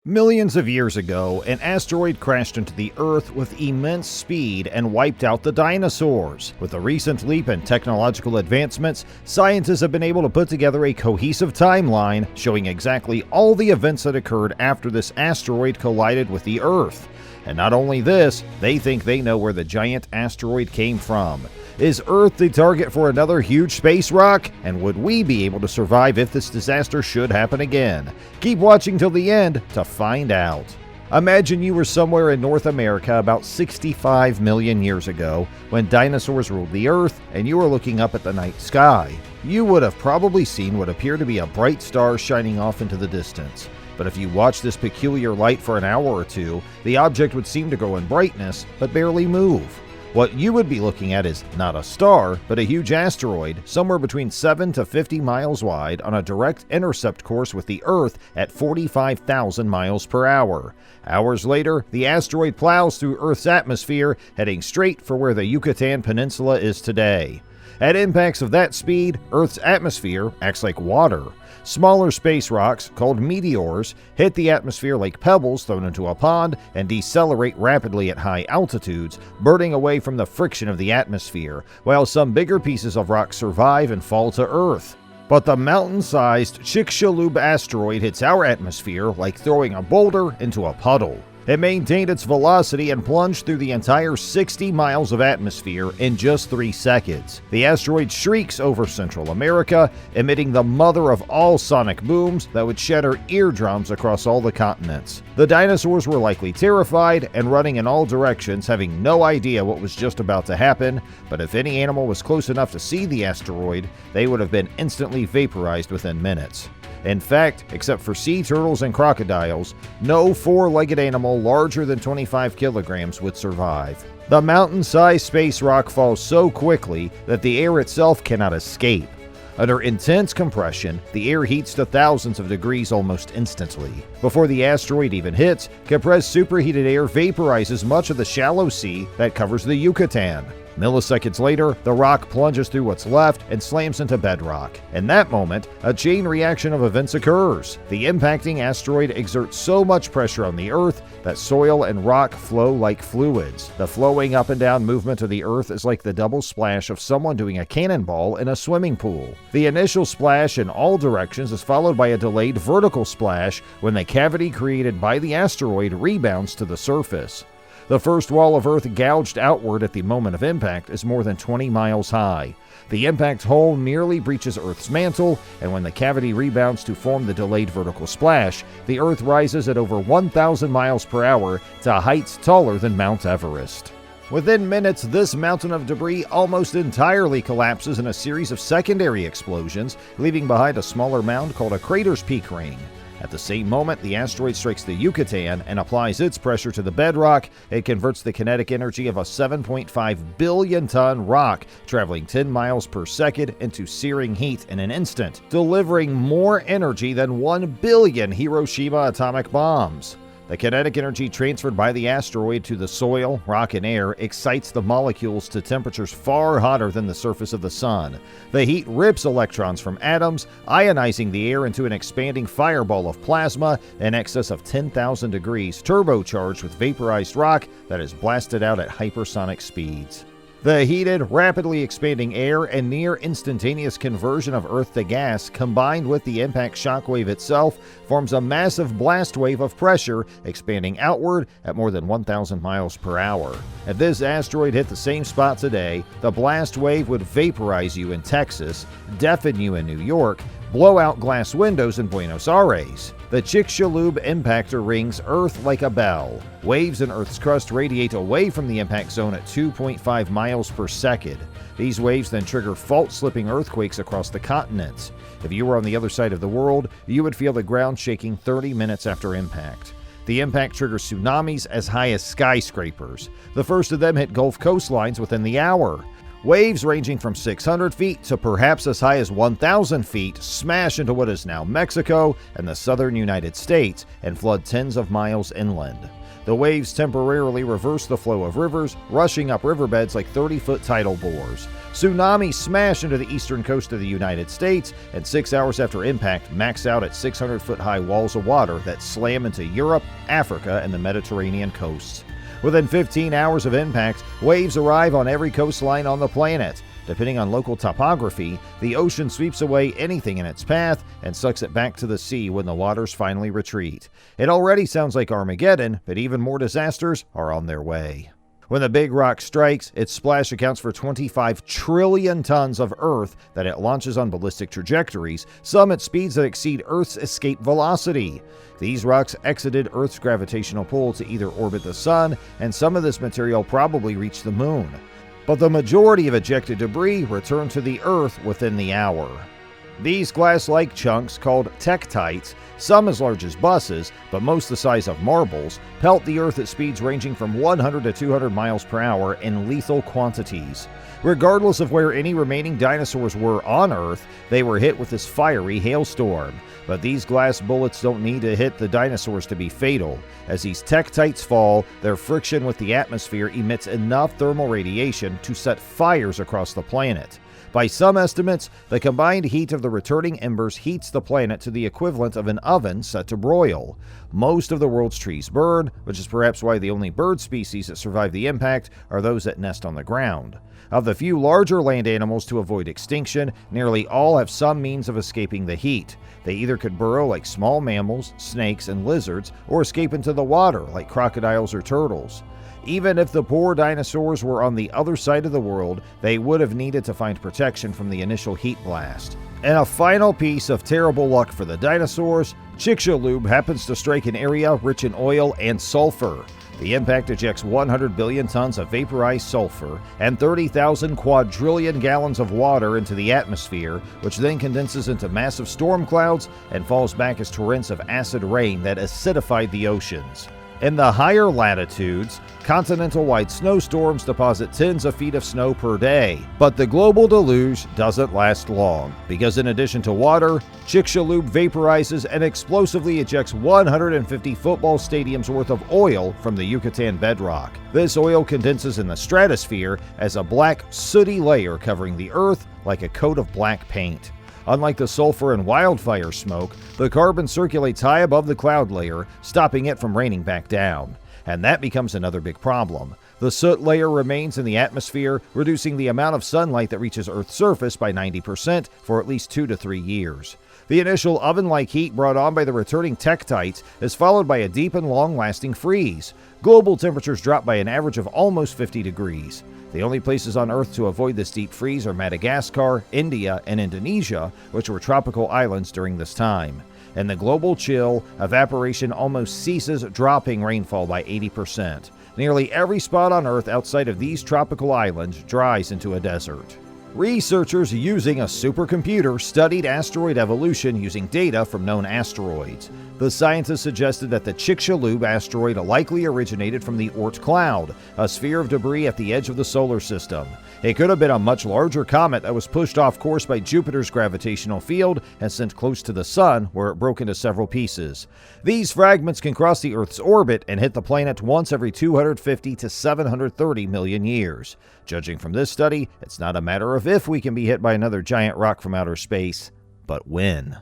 Millions of years ago, an asteroid crashed into the Earth with immense speed and wiped out the dinosaurs. With a recent leap in technological advancements, scientists have been able to put together a cohesive timeline showing exactly all the events that occurred after this asteroid collided with the Earth. And not only this, they think they know where the giant asteroid came from. Is Earth the target for another huge space rock? And would we be able to survive if this disaster should happen again? Keep watching till the end to find out. Imagine you were somewhere in North America about 65 million years ago when dinosaurs ruled the Earth and you were looking up at the night sky. You would have probably seen what appeared to be a bright star shining off into the distance. But if you watched this peculiar light for an hour or two, the object would seem to grow in brightness but barely move. What you would be looking at is not a star, but a huge asteroid somewhere between 7 to 50 miles wide on a direct intercept course with the Earth at 45,000 miles per hour. Hours later, the asteroid plows through Earth's atmosphere, heading straight for where the Yucatan Peninsula is today. At impacts of that speed, Earth's atmosphere acts like water. Smaller space rocks, called meteors, hit the atmosphere like pebbles thrown into a pond and decelerate rapidly at high altitudes, burning away from the friction of the atmosphere, while some bigger pieces of rock survive and fall to Earth. But the mountain-sized Chicxulub asteroid hits our atmosphere like throwing a boulder into a puddle. It maintained its velocity and plunged through the entire 60 miles of atmosphere in just 3 seconds. The asteroid shrieks over Central America, emitting the mother of all sonic booms that would shatter eardrums across all the continents. The dinosaurs were likely terrified and running in all directions, having no idea what was just about to happen, but if any animal was close enough to see the asteroid, they would have been instantly vaporized within minutes. In fact, except for sea turtles and crocodiles, no four-legged animal larger than 25 kilograms would survive. The mountain-sized space rock falls so quickly that the air itself cannot escape. Under intense compression, the air heats to thousands of degrees almost instantly. Before the asteroid even hits, compressed superheated air vaporizes much of the shallow sea that covers the Yucatan. Milliseconds later, the rock plunges through what's left and slams into bedrock. In that moment, a chain reaction of events occurs. The impacting asteroid exerts so much pressure on the Earth that soil and rock flow like fluids. The flowing up and down movement of the Earth is like the double splash of someone doing a cannonball in a swimming pool. The initial splash in all directions is followed by a delayed vertical splash when the cavity created by the asteroid rebounds to the surface. The first wall of Earth gouged outward at the moment of impact is more than 20 miles high. The impact hole nearly breaches Earth's mantle, and when the cavity rebounds to form the delayed vertical splash, the Earth rises at over 1,000 miles per hour to heights taller than Mount Everest. Within minutes, this mountain of debris almost entirely collapses in a series of secondary explosions, leaving behind a smaller mound called a crater's peak ring. At the same moment, the asteroid strikes the Yucatan and applies its pressure to the bedrock. It converts the kinetic energy of a 7.5 billion-ton rock traveling 10 miles per second into searing heat in an instant, delivering more energy than 1 billion Hiroshima atomic bombs. The kinetic energy transferred by the asteroid to the soil, rock, and air excites the molecules to temperatures far hotter than the surface of the sun. The heat rips electrons from atoms, ionizing the air into an expanding fireball of plasma in excess of 10,000 degrees, turbocharged with vaporized rock that is blasted out at hypersonic speeds. The heated, rapidly expanding air and near instantaneous conversion of Earth to gas, combined with the impact shockwave itself, forms a massive blast wave of pressure expanding outward at more than 1,000 miles per hour. If this asteroid hit the same spot today, the blast wave would vaporize you in Texas, deafen you in New York, blow out glass windows in Buenos Aires. The Chicxulub impactor rings Earth like a bell. Waves in Earth's crust radiate away from the impact zone at 2.5 miles per second. These waves then trigger fault-slipping earthquakes across the continents. If you were on the other side of the world, you would feel the ground shaking 30 minutes after impact. The impact triggers tsunamis as high as skyscrapers. The first of them hit Gulf coastlines within the hour. Waves ranging from 600 feet to perhaps as high as 1,000 feet smash into what is now Mexico and the southern United States and flood tens of miles inland. The waves temporarily reverse the flow of rivers, rushing up riverbeds like 30-foot tidal bores. Tsunamis smash into the eastern coast of the United States, and 6 hours after impact max out at 600-foot-high walls of water that slam into Europe, Africa, and the Mediterranean coasts. Within 15 hours of impact, waves arrive on every coastline on the planet. Depending on local topography, the ocean sweeps away anything in its path and sucks it back to the sea when the waters finally retreat. It already sounds like Armageddon, but even more disasters are on their way. When the big rock strikes, its splash accounts for 25 trillion tons of Earth that it launches on ballistic trajectories, some at speeds that exceed Earth's escape velocity. These rocks exited Earth's gravitational pull to either orbit the Sun, and some of this material probably reached the Moon. But the majority of ejected debris returned to the Earth within the hour. These glass-like chunks, called tektites, some as large as buses, but most the size of marbles, pelt the Earth at speeds ranging from 100 to 200 miles per hour in lethal quantities. Regardless of where any remaining dinosaurs were on Earth, they were hit with this fiery hailstorm. But these glass bullets don't need to hit the dinosaurs to be fatal. As these tektites fall, their friction with the atmosphere emits enough thermal radiation to set fires across the planet. By some estimates, the combined heat of the returning embers heats the planet to the equivalent of an oven set to broil. Most of the world's trees burn, which is perhaps why the only bird species that survive the impact are those that nest on the ground. Of the few larger land animals to avoid extinction, nearly all have some means of escaping the heat. They either could burrow like small mammals, snakes, and lizards, or escape into the water like crocodiles or turtles. Even if the poor dinosaurs were on the other side of the world, they would have needed to find protection from the initial heat blast. And a final piece of terrible luck for the dinosaurs, Chicxulub happens to strike an area rich in oil and sulfur. The impact ejects 100 billion tons of vaporized sulfur and 30,000 quadrillion gallons of water into the atmosphere, which then condenses into massive storm clouds and falls back as torrents of acid rain that acidified the oceans. In the higher latitudes, continental-wide snowstorms deposit tens of feet of snow per day. But the global deluge doesn't last long, because in addition to water, Chicxulub vaporizes and explosively ejects 150 football stadiums worth of oil from the Yucatan bedrock. This oil condenses in the stratosphere as a black, sooty layer covering the Earth like a coat of black paint. Unlike the sulfur and wildfire smoke, the carbon circulates high above the cloud layer, stopping it from raining back down. And that becomes another big problem. The soot layer remains in the atmosphere, reducing the amount of sunlight that reaches Earth's surface by 90% for at least 2 to 3 years. The initial oven-like heat brought on by the returning tektites is followed by a deep and long-lasting freeze. Global temperatures drop by an average of almost 50 degrees. The only places on Earth to avoid this deep freeze are Madagascar, India, and Indonesia, which were tropical islands during this time. In the global chill, evaporation almost ceases, dropping rainfall by 80%. Nearly every spot on Earth outside of these tropical islands dries into a desert. Researchers using a supercomputer studied asteroid evolution using data from known asteroids. The scientists suggested that the Chicxulub asteroid likely originated from the Oort cloud, a sphere of debris at the edge of the solar system. It could have been a much larger comet that was pushed off course by Jupiter's gravitational field and sent close to the Sun, where it broke into several pieces. These fragments can cross the Earth's orbit and hit the planet once every 250 to 730 million years. Judging from this study, it's not a matter of if we can be hit by another giant rock from outer space, but when.